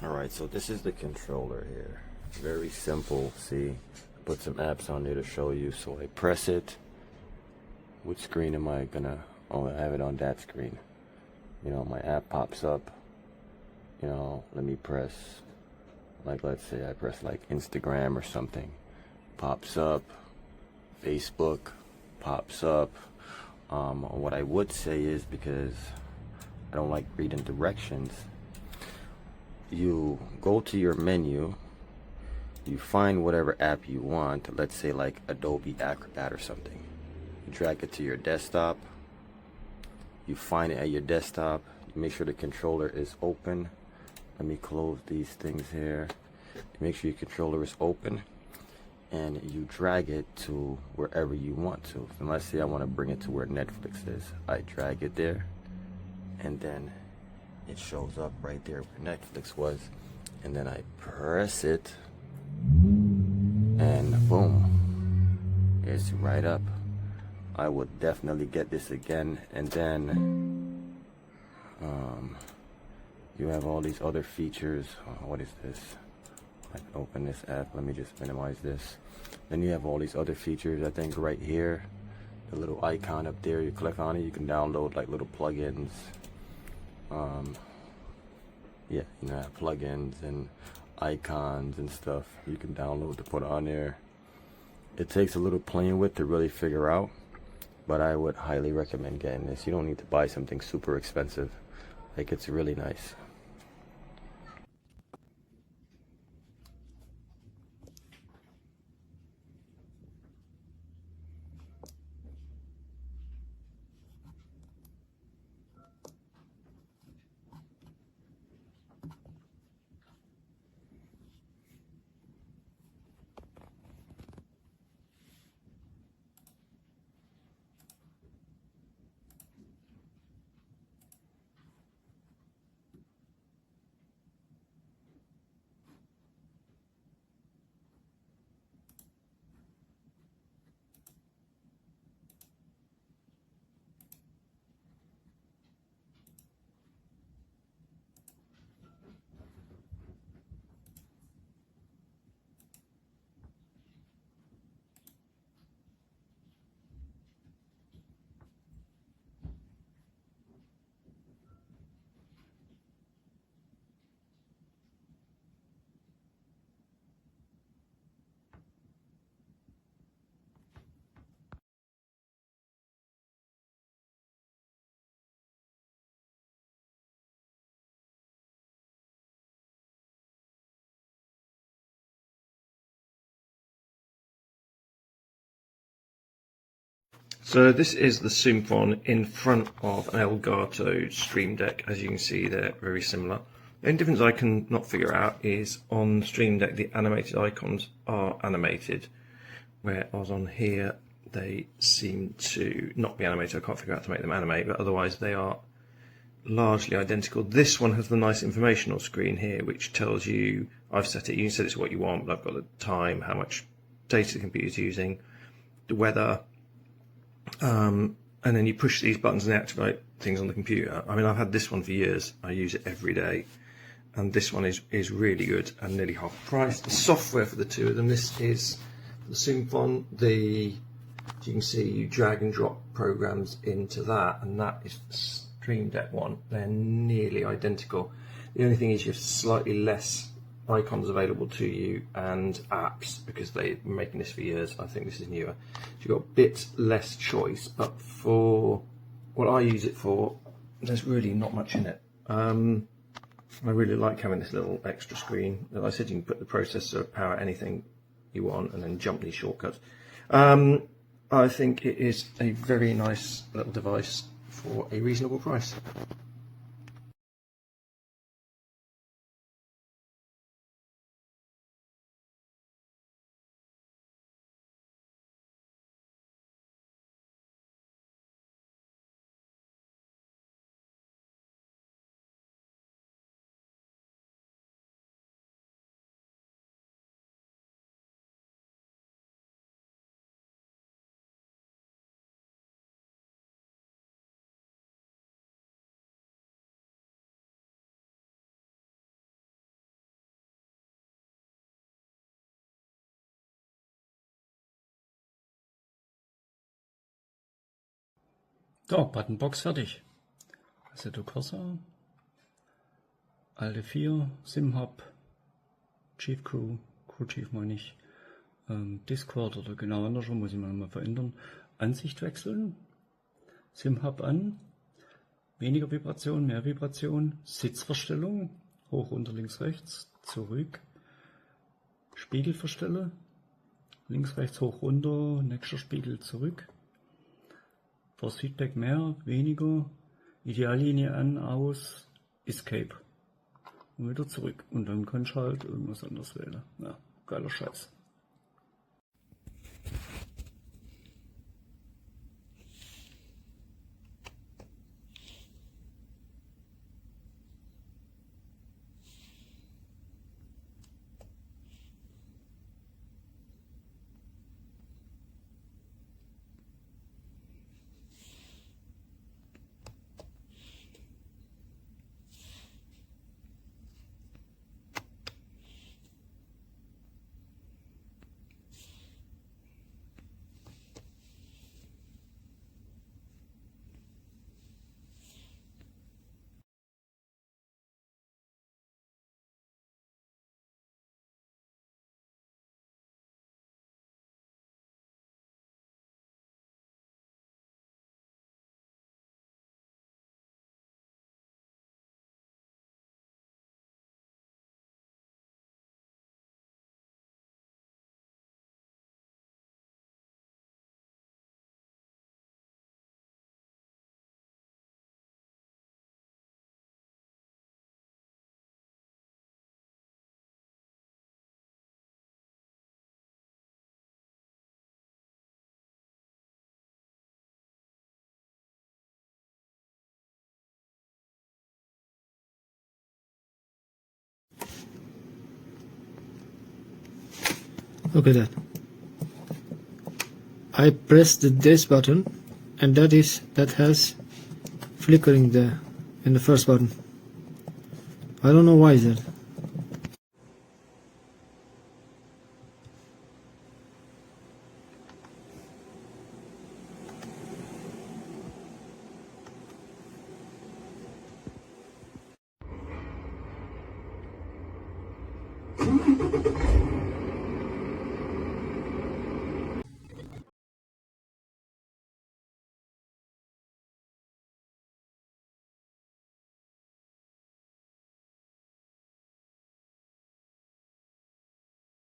Alright, so this is the controller here. Very simple, see? Put some apps on there to show you. So I press it. Which screen am I gonna... Oh, I have it on that screen. You know, my app pops up. You know, let me press... Like, let's say I press like Instagram or something. Pops up. Facebook pops up. What I would say is, because I don't like reading directions, you go to your menu, you find whatever app you want, let's say like Adobe Acrobat or something. You drag it to your desktop, you find it at your desktop, you make sure the controller is open. Let me close these things here. Make sure your controller is open, and you drag it to wherever you want to. And let's say I want to bring it to where Netflix is. I drag it there, and then it shows up right there where Netflix was, and then I press it, and boom, it's right up. I would definitely get this again. And then you have all these other features. What is this? I can open this app. Let me just minimize this. Then you have all these other features. I think right here, the little icon up there, you click on it, you can download like little plugins. Yeah, you know, plugins and icons and stuff you can download to put on there. It takes a little playing with to really figure out, but I would highly recommend getting this. You don't need to buy something super expensive. Like, it's really nice. So this is the SOOMFON in front of an Elgato Stream Deck. As you can see, they're very similar. The only difference I can not figure out is on Stream Deck the animated icons are animated, whereas on here they seem to not be animated. I can't figure out how to make them animate, but otherwise they are largely identical. This one has the nice informational screen here, which tells you, I've set it, you can set it to what you want, but I've got the time, how much data the computer's using, the weather, and then you push these buttons and they activate things on the computer. I mean, I've had this one for years. I use it every day, and this one is really good and nearly half the price. The software for the two of them, this is the SOOMFON. You can see you drag and drop programs into that, and that is the Stream Deck one. They're nearly identical. The only thing is you have slightly less icons available to you and apps, because they've been making this for years. I think this is newer. So you've got a bit less choice, but for what I use it for, there's really not much in it. I really like having this little extra screen. As I said, you can put the processor, power anything you want, and then jump these shortcuts. I think it is a very nice little device for a reasonable price. So, Buttonbox fertig. Assetto Corsa, alte 4, SimHub, Chief Crew Chief meine ich, Discord oder genau andersrum, muss ich mal verändern. Ansicht wechseln, SimHub an, weniger Vibration, mehr Vibration, Sitzverstellung, hoch, runter, links, rechts, zurück, Spiegel verstelle, links, rechts, hoch, runter, nächster Spiegel zurück, Force Feedback mehr, weniger, Ideallinie an, aus, Escape und wieder zurück und dann kann ich halt irgendwas anderes wählen. Ja, geiler Scheiß. Look at that. I press the this button and that has flickering there in the first button. I don't know why is that.